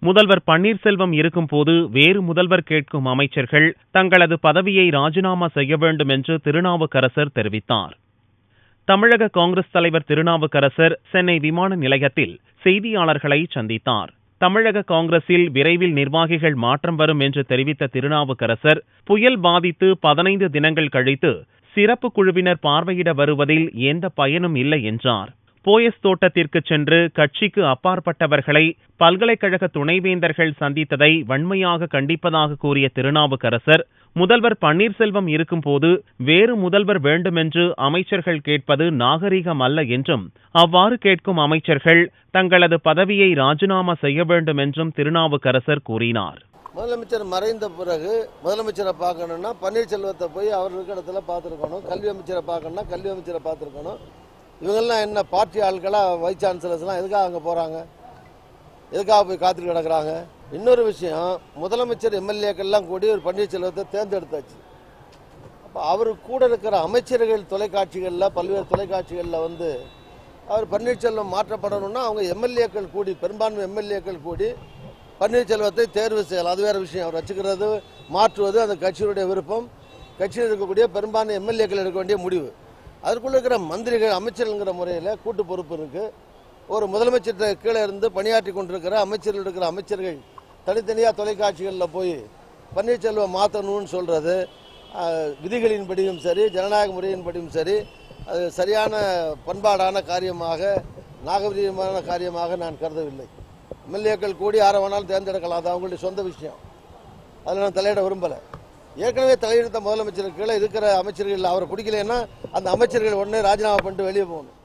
முதல்வர் பன்னீர்செல்வம் இருக்கும்போது வேறு முதல்வர் கேட்கும் அமைச்சர்கள் தங்களது பதவியை ராஜினாமா செய்ய வேண்டும் என்று திருநாவுக்கரசர் தெரிவித்தார். தமிழக காங்கிரஸ் தலைவர் திருநாவுக்கரசர் சென்னை விமான நிலையத்தில் செய்தியாளர்களை சந்தித்தார். தமிழக காங்கிரஸில் விரைவில் நிர்வாகிகள் மாற்றம் வரும் என்று தெரிவித்த திருநாவுக்கரசர், புயல் பாதித்து 15 தினங்கள் கழித்து சிறப்பு குழுவினர் பார்வையிட வருவதில் எந்த பயனும் இல்லை என்றார். போயஸ் தோட்டத்திற்கு சென்று கட்சிக்கு அப்பாற்பட்டவர்களை பல்கலைக்கழக துணைவேந்தர்கள் சந்தித்ததை வன்மையாக கண்டிப்பதாக கூறிய திருநாவுக்கரசர், முதல்வர் பன்னீர்செல்வம் இருக்கும்போது வேறு முதல்வர் வேண்டுமென்று அமைச்சர்கள் கேட்பது நாகரிகம் அல்ல என்றும், அவ்வாறு கேட்கும் அமைச்சர்கள் தங்களது பதவியை ராஜினாமா செய்ய வேண்டும் என்றும் திருநாவுக்கரசர் கூறினார். முதலமைச்சர் மறைந்த பிறகு முதலமைச்சரை பார்க்கணும்னா பன்னீர்செல்வத்தை போய் அவர் இருக்கிற இடத்துல பார்த்துருக்கணும். கல்வி அமைச்சரை பார்க்கணும்னா கல்வி அமைச்சரை பார்த்துருக்கணும். இவங்கெல்லாம் என்ன பார்ட்டி ஆட்களா? வைஸ் சான்சலர்ஸ்லாம் எதுக்காக அங்கே போகிறாங்க? எதுக்காக போய் காத்துட்டு கிடக்குறாங்க? இன்னொரு விஷயம், முதலமைச்சர் எம்எல்ஏக்கள்லாம் கூடி ஒரு பன்னீர்செல்வத்தை தேர்ந்தெடுத்தாச்சு. அப்போ அவர் கூட இருக்கிற அமைச்சர்கள் தொலைக்காட்சிகளில், பல்வேறு தொலைக்காட்சிகளில் அவர் பன்னீர்செல்வம் மாற்றப்படணும்னா அவங்க எம்எல்ஏக்கள் கூடி, பெரும்பான்மை எம்எல்ஏக்கள் கூடி பன்னீர்செல்வத்தை தேர்வு செய்யலாம். அது வேறு விஷயம். அவர் வச்சுக்கிறது, மாற்றுவது அந்த கட்சியினுடைய விருப்பம், கட்சியில் இருக்கக்கூடிய பெரும்பான்மை எம்எல்ஏக்கள் எடுக்க வேண்டிய முடிவு. அதற்குள்ள இருக்கிற மந்திரிகள், அமைச்சர்கள்ங்கிற முறையில் கூட்டு பொறுப்பு இருக்குது. ஒரு முதலமைச்சர் கீழே இருந்து பணியாற்றி கொண்டிருக்கிற அமைச்சர்கள் இருக்கிற அமைச்சர்கள் தனித்தனியாக தொலைக்காட்சிகளில் போய் பன்னீர்செல்வம் மாற்றணும்னு சொல்கிறது விதிகளின்படியும் சரி, ஜனநாயக முறையின்படியும் சரி, அது சரியான பண்பாடான காரியமாக, நாகரீகமான காரியமாக நான் கருதவில்லை. எம்எல்ஏக்கள் கூடி யாரை வேணாலும் தேர்ந்தெடுக்கலாம், அது அவங்களுடைய சொந்த விஷயம். அதில் நான் தலையிட விரும்பலை. ஏற்கனவே தலையெடுத்த முதலமைச்சர் கீழே இருக்கிற அமைச்சர்கள் அவரை பிடிக்கலைன்னா அந்த அமைச்சர்கள் உடனே ராஜினாமா பண்ணிட்டு வெளியே போகணும்.